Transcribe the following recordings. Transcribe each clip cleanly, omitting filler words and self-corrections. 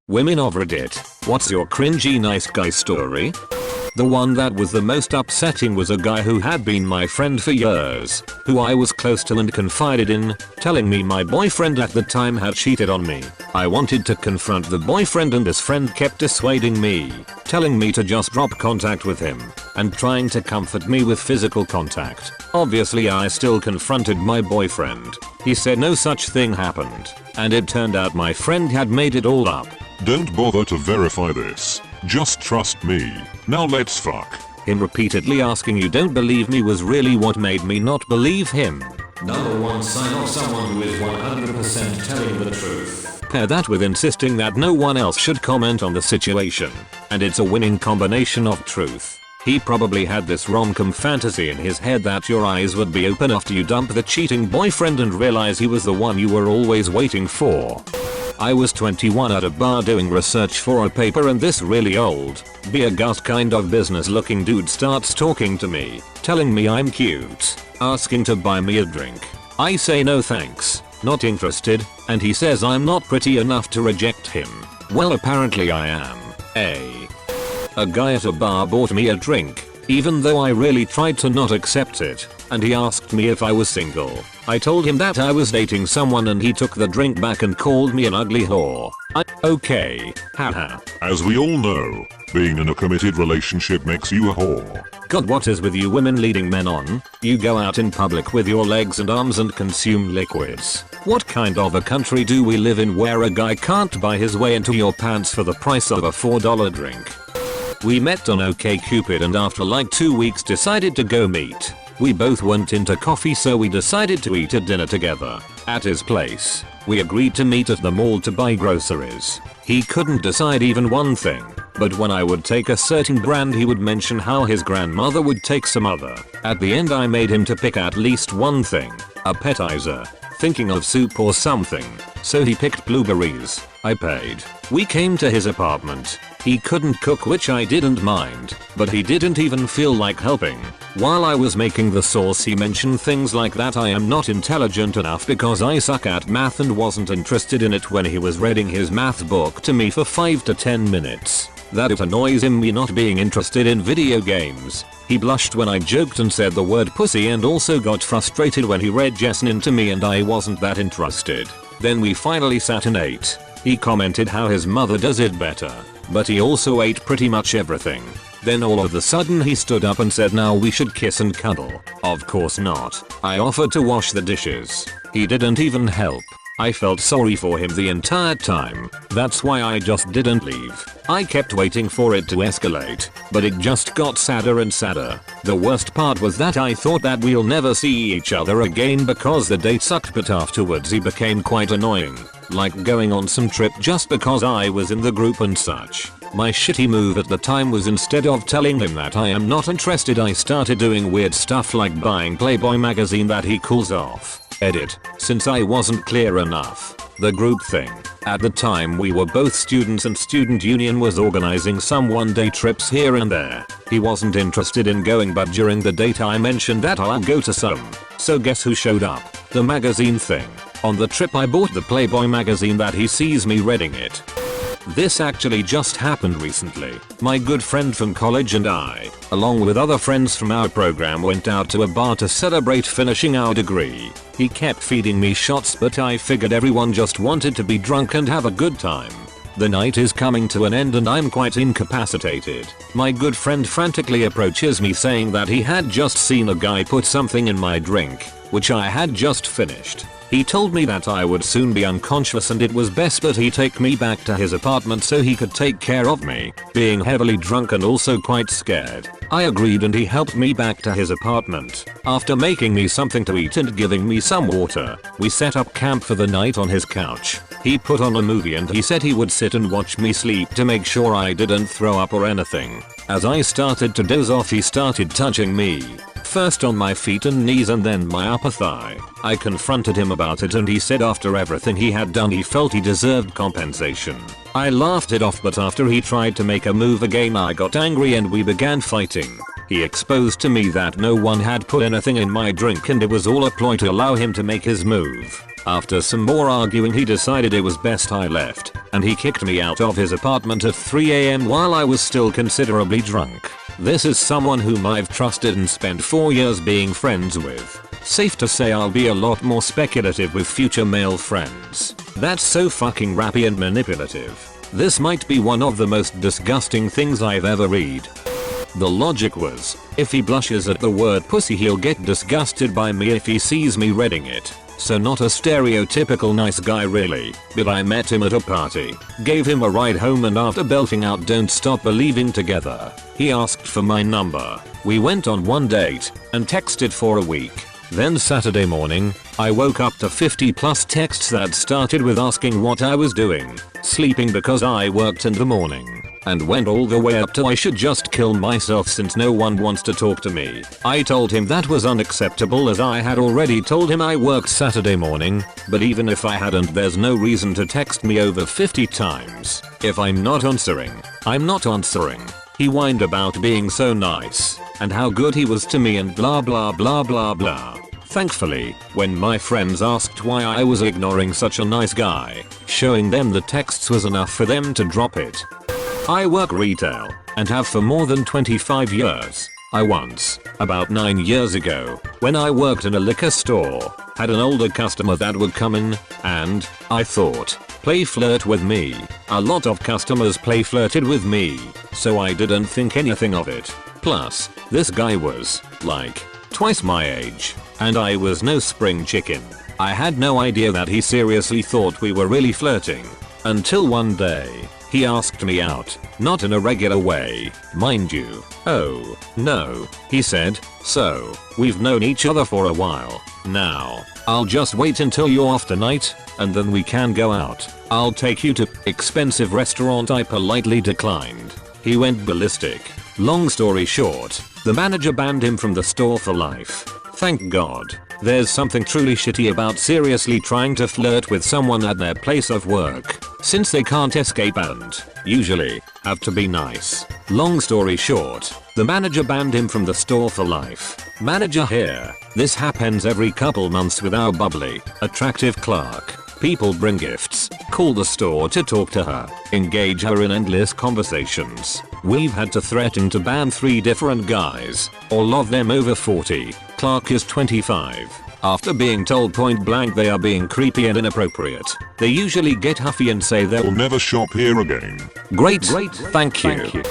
Women of Reddit, what's your cringy nice guy story? The one that was the most upsetting was a guy who had been my friend for years, who I was close to and confided in, telling me my boyfriend at the time had cheated on me. I wanted to confront the boyfriend and his friend kept dissuading me, telling me to just drop contact with him, and trying to comfort me with physical contact. Obviously I still confronted my boyfriend. He said no such thing happened, and it turned out my friend had made it all up. Don't bother to verify this. Just trust me. Now let's fuck. Him repeatedly asking you don't believe me was really what made me not believe him. Number 1 sign of someone who is 100% telling the truth. Pair that with insisting that no one else should comment on the situation. And it's a winning combination of truth. He probably had this rom-com fantasy in his head that your eyes would be open after you dump the cheating boyfriend and realize he was the one you were always waiting for. I was 21 at a bar doing research for a paper and this really old, beer gut kind of business looking dude starts talking to me, telling me I'm cute, asking to buy me a drink. I say no thanks, not interested, and he says I'm not pretty enough to reject him. Well apparently I am. A guy at a bar bought me a drink, even though I really tried to not accept it, and he asked me if I was single. I told him that I was dating someone and he took the drink back and called me an ugly whore. Okay, haha. As we all know, being in a committed relationship makes you a whore. God, what is with you women leading men on? You go out in public with your legs and arms and consume liquids. What kind of a country do we live in where a guy can't buy his way into your pants for the price of a $4 drink? We met on OkCupid and after like 2 weeks decided to go meet. We both went into coffee so we decided to eat at dinner together. At his place, we agreed to meet at the mall to buy groceries. He couldn't decide even one thing, but when I would take a certain brand he would mention how his grandmother would take some other. At the end I made him to pick at least one thing, appetizer, thinking of soup or something, so he picked blueberries. I paid. We came to his apartment. He couldn't cook, which I didn't mind, but he didn't even feel like helping. While I was making the sauce he mentioned things like that I am not intelligent enough because I suck at math and wasn't interested in it when he was reading his math book to me for 5 to 10 minutes. That it annoys him me not being interested in video games. He blushed when I joked and said the word pussy and also got frustrated when he read Jesnin to me and I wasn't that interested. Then we finally sat and ate. He commented how his mother does it better, but he also ate pretty much everything. Then all of a sudden he stood up and said now we should kiss and cuddle. Of course not. I offered to wash the dishes. He didn't even help. I felt sorry for him the entire time. That's why I just didn't leave. I kept waiting for it to escalate, but it just got sadder and sadder. The worst part was that I thought that we'll never see each other again because the date sucked, but afterwards he became quite annoying. Like going on some trip just because I was in the group and such. My shitty move at the time was instead of telling him that I am not interested I started doing weird stuff like buying Playboy magazine that he cools off. Edit. Since I wasn't clear enough. The group thing. At the time we were both students and student union was organizing some one-day trips here and there. He wasn't interested in going but during the date I mentioned that I'll go to some. So guess who showed up? The magazine thing. On the trip I bought the Playboy magazine that he sees me reading it. This actually just happened recently. My good friend from college and I, along with other friends from our program, went out to a bar to celebrate finishing our degree. He kept feeding me shots but I figured everyone just wanted to be drunk and have a good time. The night is coming to an end and I'm quite incapacitated. My good friend frantically approaches me saying that he had just seen a guy put something in my drink, which I had just finished. He told me that I would soon be unconscious and it was best that he take me back to his apartment so he could take care of me, being heavily drunk and also quite scared. I agreed and he helped me back to his apartment. After making me something to eat and giving me some water, we set up camp for the night on his couch. He put on a movie and he said he would sit and watch me sleep to make sure I didn't throw up or anything. As I started to doze off he started touching me. First on my feet and knees and then my upper thigh. I confronted him about it and he said after everything he had done he felt he deserved compensation. I laughed it off but after he tried to make a move again I got angry and we began fighting. He exposed to me that no one had put anything in my drink and it was all a ploy to allow him to make his move. After some more arguing he decided it was best I left, and he kicked me out of his apartment at 3 AM while I was still considerably drunk. This is someone whom I've trusted and spent 4 years being friends with. Safe to say I'll be a lot more speculative with future male friends. That's so fucking rappy and manipulative. This might be one of the most disgusting things I've ever read. The logic was, if he blushes at the word pussy he'll get disgusted by me if he sees me reading it. So not a stereotypical nice guy really, but I met him at a party, gave him a ride home, and after belting out "Don't Stop Believing" together, he asked for my number. We went on one date and texted for a week. Then Saturday morning, I woke up to 50+ texts that started with asking what I was doing, sleeping because I worked in the morning, and went all the way up to I should just kill myself since no one wants to talk to me. I told him that was unacceptable as I had already told him I worked Saturday morning, but even if I hadn't there's no reason to text me over 50 times. If I'm not answering, I'm not answering. He whined about being so nice, and how good he was to me and blah blah blah blah blah. Thankfully, when my friends asked why I was ignoring such a nice guy, showing them the texts was enough for them to drop it. I work retail, and have for more than 25 years. I once, about 9 years ago, when I worked in a liquor store, had an older customer that would come in, and, I thought, play flirt with me. A lot of customers play flirted with me, so I didn't think anything of it. Plus, this guy was, like, twice my age, and I was no spring chicken. I had no idea that he seriously thought we were really flirting. Until one day, he asked me out, not in a regular way, mind you. Oh, no, he said, so, we've known each other for a while. Now, I'll just wait until you're off tonight, and then we can go out. I'll take you to expensive restaurant. I politely declined. He went ballistic. Long story short, the manager banned him from the store for life. Thank God. There's something truly shitty about seriously trying to flirt with someone at their place of work, since they can't escape and, usually, have to be nice. Long story short, the manager banned him from the store for life. Manager here. This happens every couple months with our bubbly, attractive clerk. People bring gifts, call the store to talk to her, engage her in endless conversations. We've had to threaten to ban 3 different guys, all of them over 40. Clark is 25. After being told point blank they are being creepy and inappropriate, they usually get huffy and say they'll never shop here again. Great, thank you.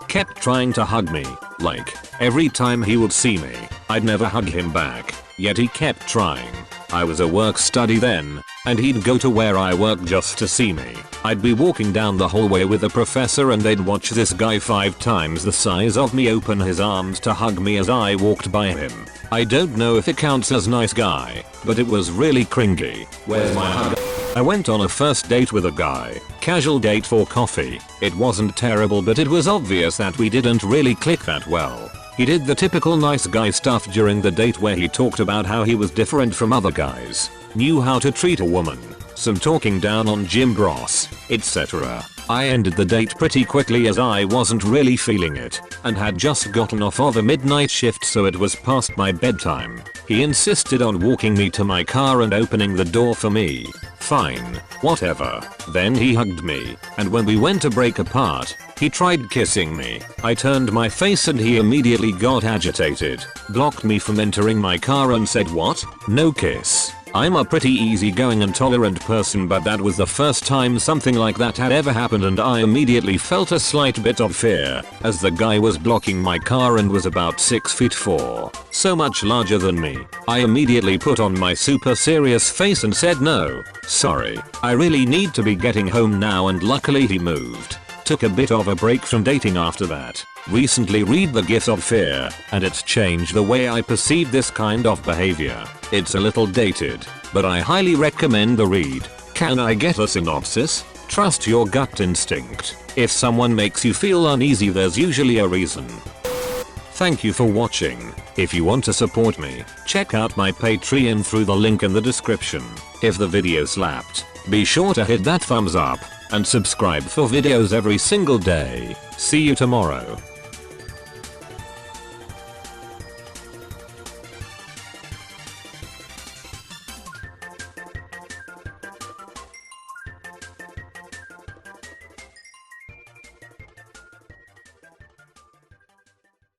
Kept trying to hug me, like, every time he would see me, I'd never hug him back, yet he kept trying. I was at work study then, and he'd go to where I work just to see me. I'd be walking down the hallway with a professor and they'd watch this guy 5 times the size of me open his arms to hug me as I walked by him. I don't know if it counts as nice guy, but it was really cringy. Where's my hug? I went on a first date with a guy, casual date for coffee. It wasn't terrible but it was obvious that we didn't really click that well. He did the typical nice guy stuff during the date where he talked about how he was different from other guys, knew how to treat a woman, some talking down on gym bros, etc. I ended the date pretty quickly as I wasn't really feeling it, and had just gotten off of a midnight shift so it was past my bedtime. He insisted on walking me to my car and opening the door for me. Fine, whatever. Then he hugged me, and when we went to break apart, he tried kissing me. I turned my face and he immediately got agitated, blocked me from entering my car and said what? No kiss. I'm a pretty easygoing and tolerant person but that was the first time something like that had ever happened and I immediately felt a slight bit of fear, as the guy was blocking my car and was about 6'4", so much larger than me. I immediately put on my super serious face and said no, sorry, I really need to be getting home now and luckily he moved. Took a bit of a break from dating after that. Recently read The Gift of Fear, and it's changed the way I perceive this kind of behavior. It's a little dated, but I highly recommend the read. Can I get a synopsis? Trust your gut instinct. If someone makes you feel uneasy there's usually a reason. Thank you for watching. If you want to support me, check out my Patreon through the link in the description. If the video slapped, be sure to hit that thumbs up and subscribe for videos every single day. See you tomorrow.